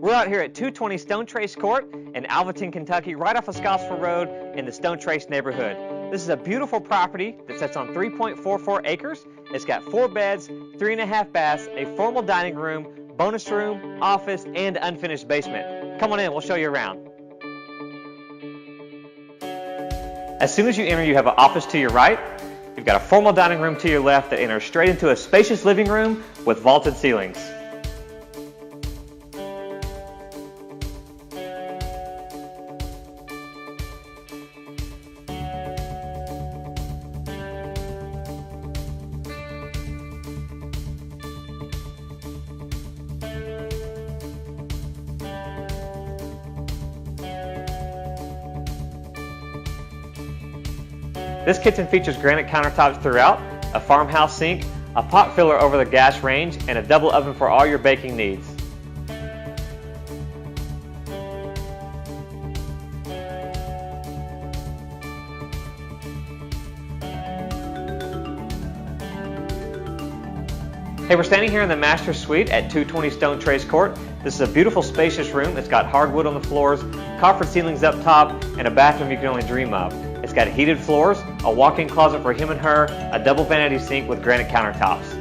We're out here at 220 Stone Trace Court in Alvaton, Kentucky, right off of Scottsville Road in the Stone Trace neighborhood. This is a beautiful property that sits on 3.44 acres. It's got 4 beds, 3.5 baths, a formal dining room, bonus room, office, and unfinished basement. Come on in, we'll show you around. As soon as you enter, you have an office to your right. You've got a formal dining room to your left that enters straight into a spacious living room with vaulted ceilings. This kitchen features granite countertops throughout, a farmhouse sink, a pot filler over the gas range, and a double oven for all your baking needs. Hey, we're standing here in the master suite at 220 Stone Trace Court. This is a beautiful, spacious room. It's got hardwood on the floors, copper ceilings up top, and a bathroom you can only dream of. It's got heated floors, a walk-in closet for him and her, a double vanity sink with granite countertops.